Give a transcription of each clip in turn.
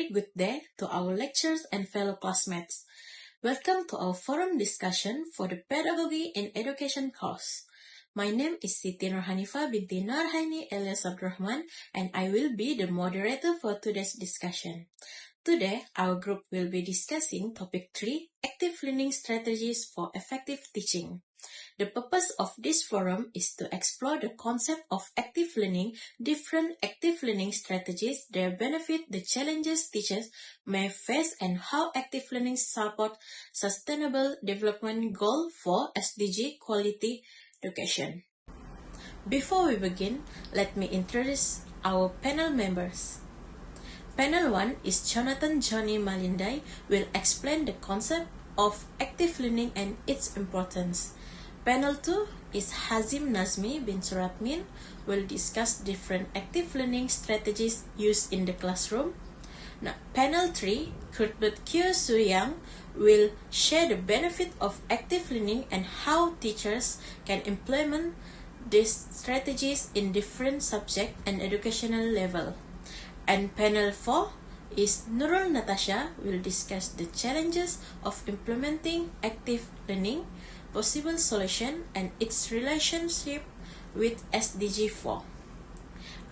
very good day to our lecturers and fellow classmates. Welcome to our forum discussion for the Pedagogy in Education course. My name is Siti Nurhanifa binti Nurhaini alias Abdurrahman, and I will be the moderator for today's discussion. Today, our group will be discussing topic 3, Active Learning Strategies for Effective Teaching. The purpose of this forum is to explore the concept of active learning, different active learning strategies, their benefit, the challenges teachers may face, and how active learning support sustainable development goal for SDG quality education. Before we begin, let me introduce our panel members. Panel 1 is Jonathan Johnny Malindai will explain the concept of active learning and its importance. Panel 2 is Hazim Nazmi bin Suratmin will discuss different active learning strategies used in the classroom. Now, Panel 3, Kurtbut Kyo Suyang will share the benefit of active learning and how teachers can implement these strategies in different subject and educational level. And Panel 4 is Nurul Natasha will discuss the challenges of implementing active learning, possible solution, and its relationship with SDG 4.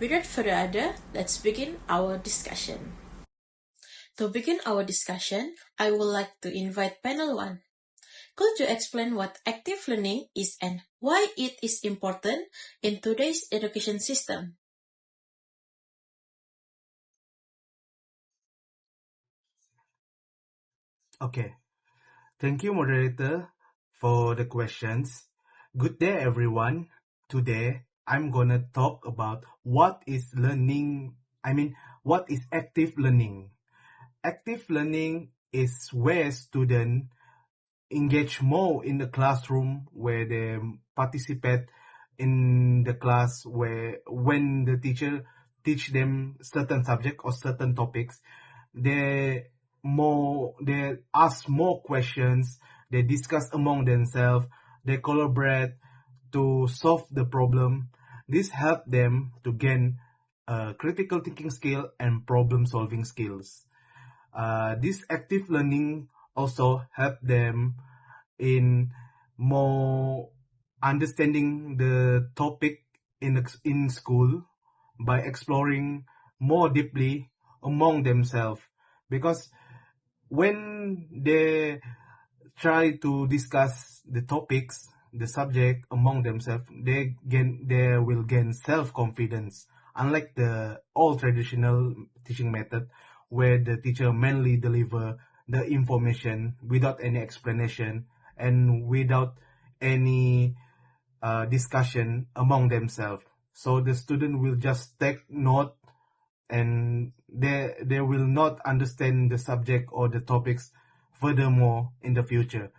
Without further ado, let's begin our discussion. To begin our discussion, I would like to invite Panel 1. Could you explain what active learning is and why it is important in today's education system? Okay, thank you, moderator, for the questions. Good day, everyone. Today, I'm gonna talk about what is active learning. Active learning is where students engage more in the classroom, where they participate in the class, where when the teacher teach them certain subject or certain topics, they ask more questions, they discuss among themselves, they collaborate to solve the problem. This help them to gain critical thinking skill and problem solving skills. This active learning also help them in more understanding the topic in school by exploring more deeply among themselves, because when they try to discuss the topics, the subject among themselves, they will gain self-confidence. Unlike the old traditional teaching method, where the teacher mainly deliver the information without any explanation and without any discussion among themselves. So the student will just take note, and they will not understand the subject or the topics furthermore in the future.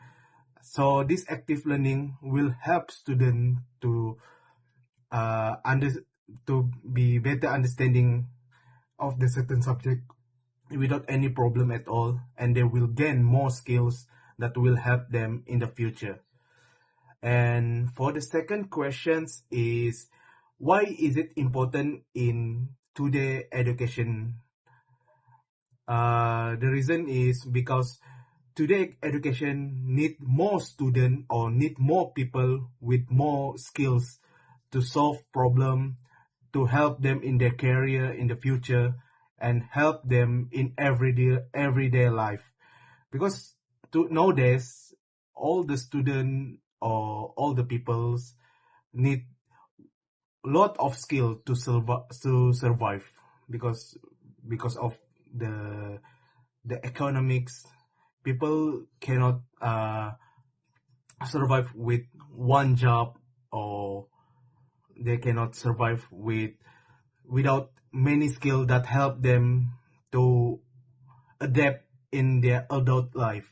So this active learning will help students to be better understanding of the certain subject without any problem at all, and they will gain more skills that will help them in the future. And for the second questions is, why is it important in today education? The reason is because today education need more students or need more people with more skills to solve problem, to help them in their career in the future, and help them in everyday life. Because nowadays, all the students or all the peoples need lot of skill to survive, because of the economics. People cannot survive with one job, or they cannot survive without many skills that help them to adapt in their adult life.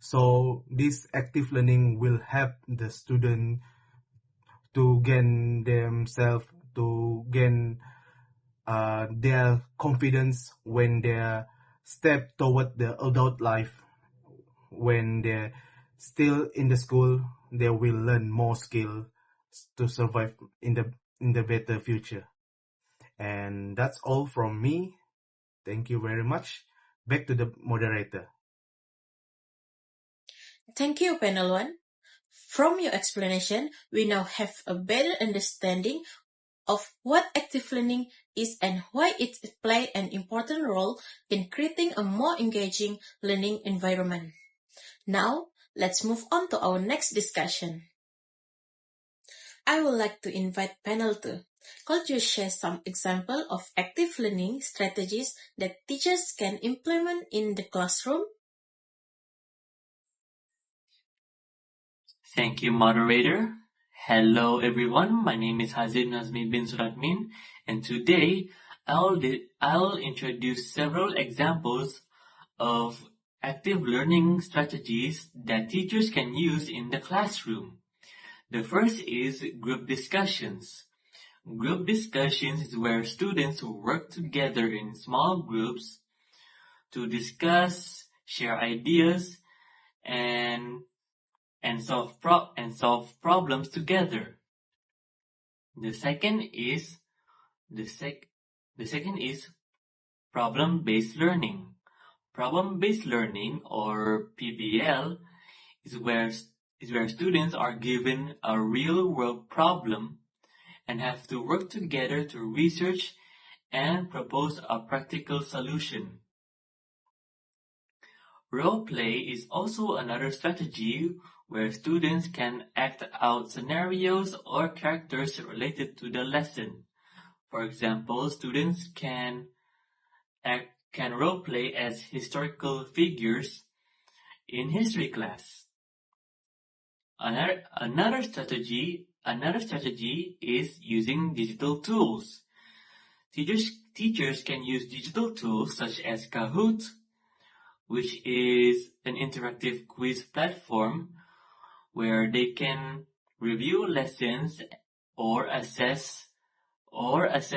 So this active learning will help the student to gain themselves, to gain their confidence when they step toward the adult life. When they're still in the school, they will learn more skill to survive in the better future. And that's all from me. Thank you very much. Back to the moderator. Thank you, Panel 1. From your explanation, we now have a better understanding of what active learning is and why it plays an important role in creating a more engaging learning environment. Now, let's move on to our next discussion. I would like to invite panel 2. Could you share some example of active learning strategies that teachers can implement in the classroom? Thank you, moderator. Hello, everyone. My name is Hazim Nazmi bin Suratmin, and today I'll introduce several examples of active learning strategies that teachers can use in the classroom. The first is group discussions. Group discussions is where students work together in small groups to discuss, share ideas, and solve problems together. The second is problem-based learning. Problem-based learning, or PBL, is where students are given a real-world problem and have to work together to research and propose a practical solution. Role play is also another strategy where students can act out scenarios or characters related to the lesson. For example, students can role play as historical figures in history class. Another strategy is using digital tools. Teachers can use digital tools such as Kahoot, which is an interactive quiz platform where they can review lessons or assess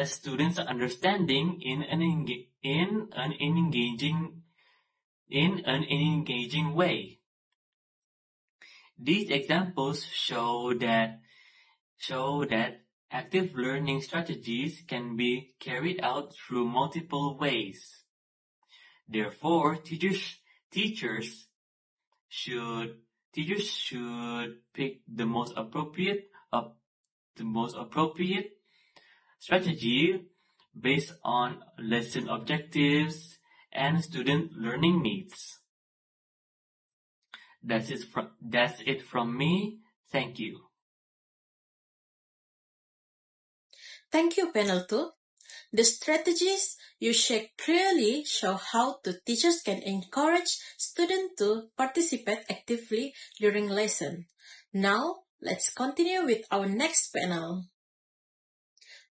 students' understanding in an engaging way. These examples show that active learning strategies can be carried out through multiple ways. Therefore, teachers should pick the most appropriate strategy based on lesson objectives and student learning needs. That's it from me. Thank you. Thank you, panel 2. The strategies you share clearly show how the teachers can encourage students to participate actively during lesson. Now, let's continue with our next panel.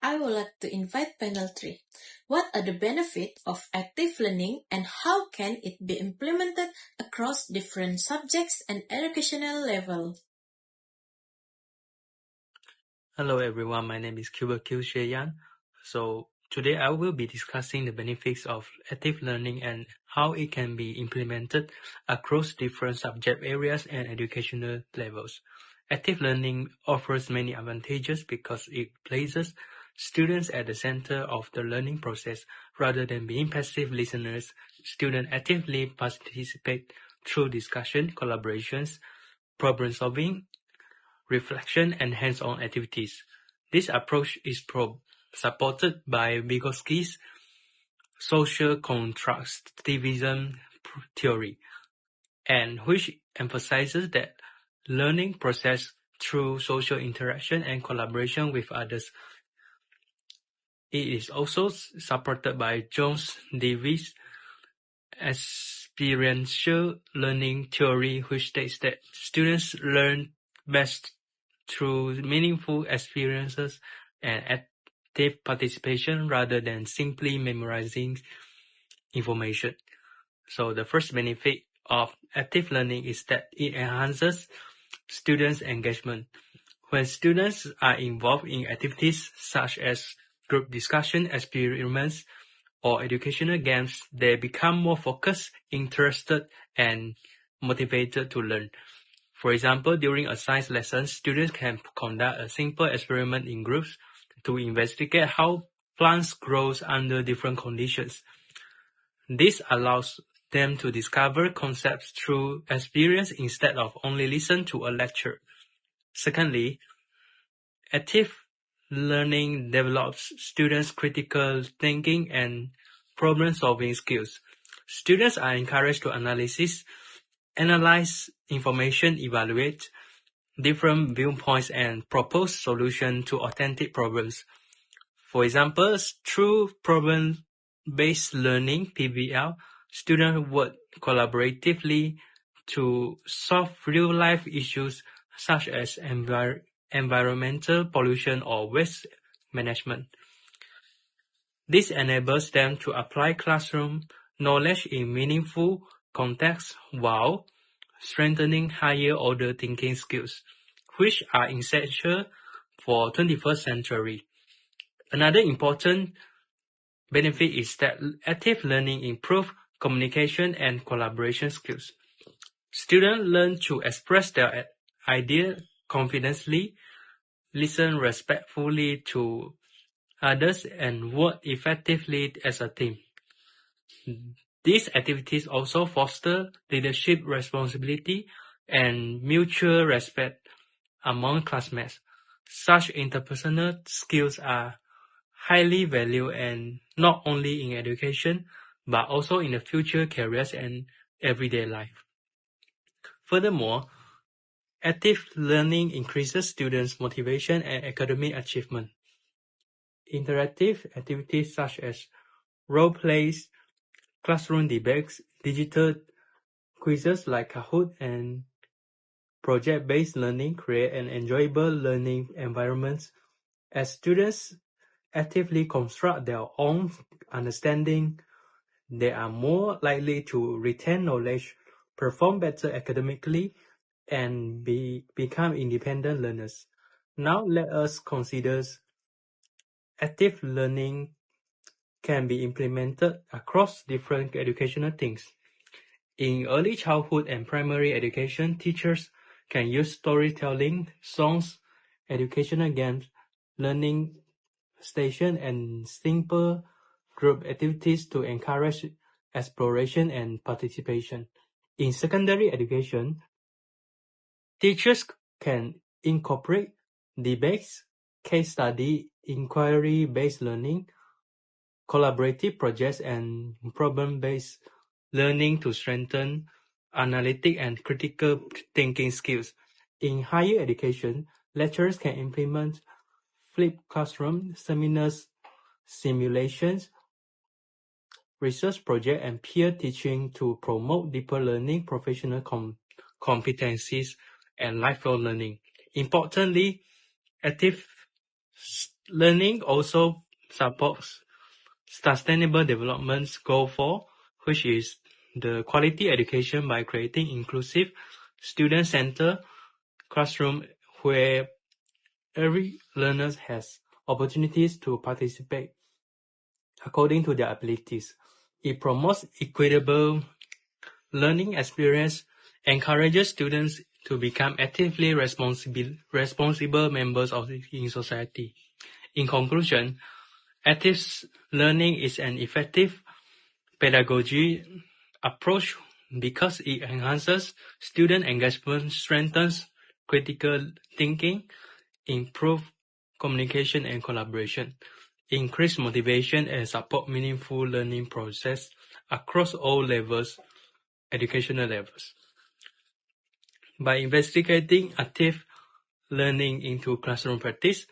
I would like to invite panel 3. What are the benefits of active learning and how can it be implemented across different subjects and educational levels? Hello everyone, my name is Kubert Q. Sheyan. So today I will be discussing the benefits of active learning and how it can be implemented across different subject areas and educational levels. Active learning offers many advantages because it places students at the center of the learning process. Rather than being passive listeners, students actively participate through discussion, collaborations, problem solving, reflection, and hands-on activities. This approach is supported by Vygotsky's social constructivism theory, and which emphasizes that learning process through social interaction and collaboration with others. It is also supported by Jones Davis' experiential learning theory, which states that students learn best through meaningful experiences and active participation rather than simply memorizing information. So the first benefit of active learning is that it enhances students' engagement. When students are involved in activities such as group discussion, experiments, or educational games, they become more focused, interested, and motivated to learn. For example, during a science lesson, students can conduct a simple experiment in groups to investigate how plants grow under different conditions. This allows them to discover concepts through experience instead of only listen to a lecture. Secondly, active learning develops students' critical thinking and problem-solving skills. Students are encouraged to analyze information, evaluate different viewpoints, and propose solutions to authentic problems. For example, through problem-based learning (PBL), students work collaboratively to solve real-life issues such as environmental pollution or waste management. This enables them to apply classroom knowledge in meaningful contexts while strengthening higher-order thinking skills, which are essential for 21st century. Another important benefit is that active learning improves communication and collaboration skills. Students learn to express their ideas confidently, listen respectfully to others, and work effectively as a team. These activities also foster leadership responsibility and mutual respect among classmates. Such interpersonal skills are highly valued and not only in education, but also in the future careers and everyday life. Furthermore, active learning increases students' motivation and academic achievement. Interactive activities such as role plays, classroom debates, digital quizzes like Kahoot, and project-based learning create an enjoyable learning environment. As students actively construct their own understanding, they are more likely to retain knowledge, perform better academically, and become independent learners. Now let us consider active learning can be implemented across different educational things. In early childhood and primary education, teachers can use storytelling, songs, educational games, learning station, and simple group activities to encourage exploration and participation. In secondary education, teachers can incorporate debates, case study, inquiry-based learning, collaborative projects, and problem-based learning to strengthen analytic and critical thinking skills. In higher education, lecturers can implement flipped classroom, seminars, simulations, research projects, and peer teaching to promote deeper learning, professional competencies, and lifelong learning. Importantly, active learning also supports Sustainable Development Goal 4, which is the quality education by creating inclusive, student-centered classroom where every learner has opportunities to participate according to their abilities. It promotes equitable learning experience, encourages students to become actively responsible members of in society. In conclusion, active learning is an effective pedagogy approach because it enhances student engagement, strengthens critical thinking, improves communication and collaboration, increase motivation, and support meaningful learning process across all levels, educational levels. By investigating active learning into classroom practice,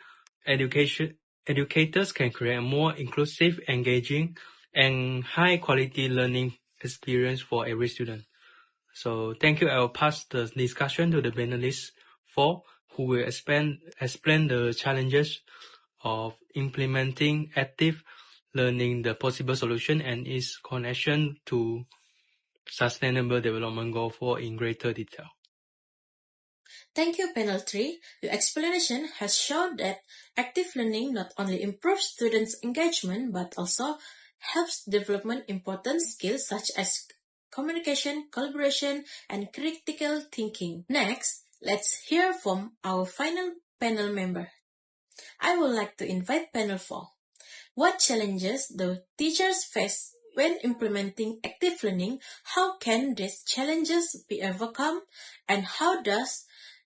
educators can create a more inclusive, engaging, and high-quality learning experience for every student. So thank you. I will pass the discussion to the panelists who will explain the challenges of implementing active learning, the possible solution, and its connection to Sustainable Development Goal 4 in greater detail. Thank you, Panel 3. Your explanation has shown that active learning not only improves students' engagement but also helps development important skills such as communication, collaboration, and critical thinking. Next, let's hear from our final panel member. I would like to invite Panel 4. What challenges do teachers face when implementing active learning, how can these challenges be overcome, and how does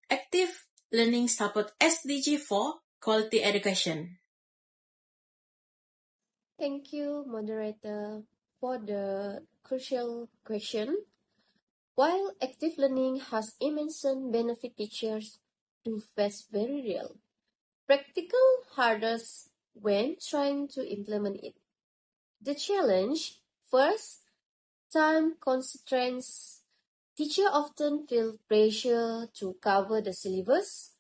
active learning support SDG 4 quality education? Thank you, moderator, for the crucial question. While active learning has immense benefit, teachers do face very real practical hurdles when trying to implement it. The challenge, first, time constraints. Teachers often feel pressure to cover the syllabus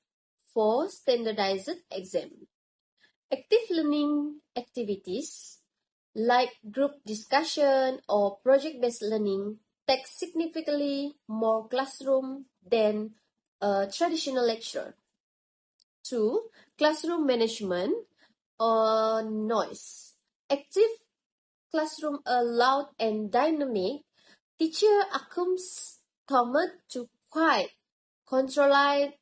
for standardized exam. Active learning activities like group discussion or project-based learning take significantly more classroom than a traditional lecture. 2. Classroom management or noise. Active classroom are loud and dynamic. Teacher accustomed to quiet, controlled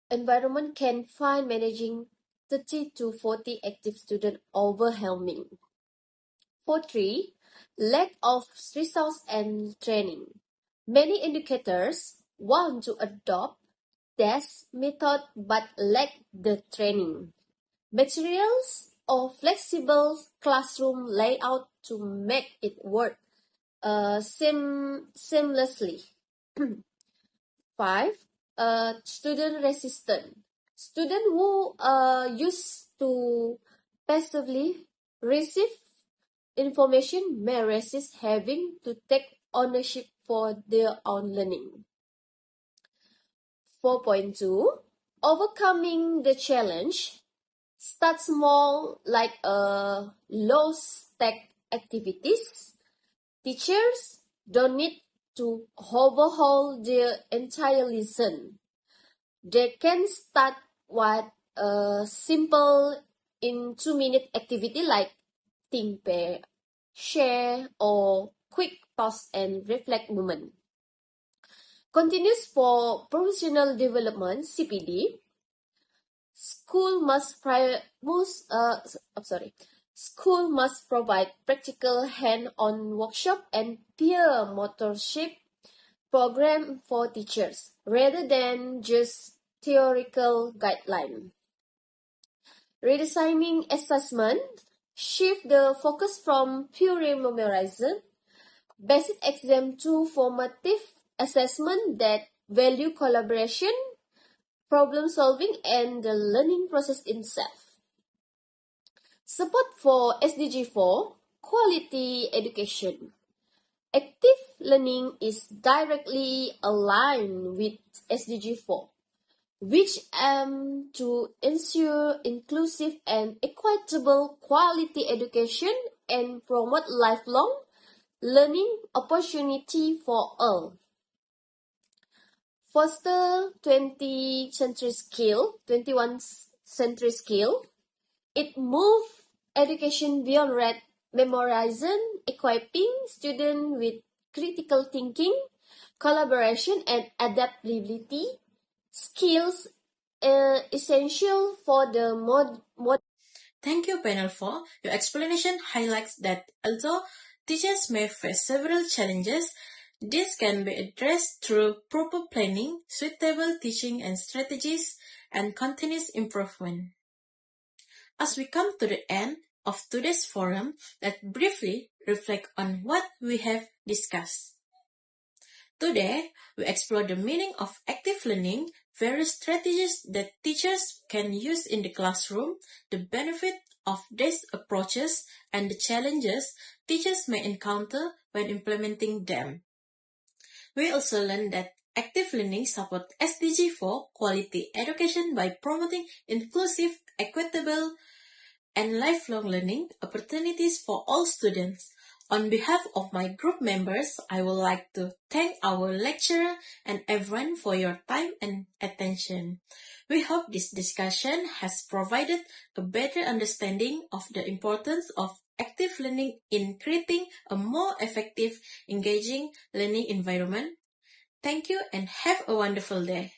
environment can find managing 30 to 40 active students overwhelming. 4.3. Lack of resource and training. Many educators want to adopt this method but lack the training, materials, or flexible classroom layout to make it work seamlessly. 5. Student resistant. Students who used to passively receive information may resist having to take ownership for their own learning. 4.2. Overcoming the challenge. Start small, like low-stake activities. Teachers don't need to overhaul their entire lesson. They can start with a simple in 2-minute activity like think, pair, share, or quick pause and reflect moment. Continues for professional development (CPD). School must provide practical hand-on workshop and peer mentorship program for teachers, rather than just theoretical guideline. Redesigning assessment, shift the focus from pure memorization basic exam to formative assessment that value collaboration, problem solving, and the learning process itself. Support for SDG 4, quality education. Active learning is directly aligned with SDG 4, which aim to ensure inclusive and equitable quality education and promote lifelong learning opportunity for all. Foster 21st century skill. It moves education beyond memorization, equipping students with critical thinking, collaboration, and adaptability skills essential for the modern. Thank you, panel, for your explanation highlights that although teachers may face several challenges, this can be addressed through proper planning, suitable teaching and strategies, and continuous improvement. As we come to the end of today's forum, let's briefly reflect on what we have discussed. Today, we explore the meaning of active learning, various strategies that teachers can use in the classroom, the benefit of these approaches, and the challenges teachers may encounter when implementing them. We also learned that active learning supports SDG 4 quality education by promoting inclusive, equitable, and lifelong learning opportunities for all students. On behalf of my group members, I would like to thank our lecturer and everyone for your time and attention. We hope this discussion has provided a better understanding of the importance of active learning in creating a more effective, engaging learning environment. Thank you and have a wonderful day.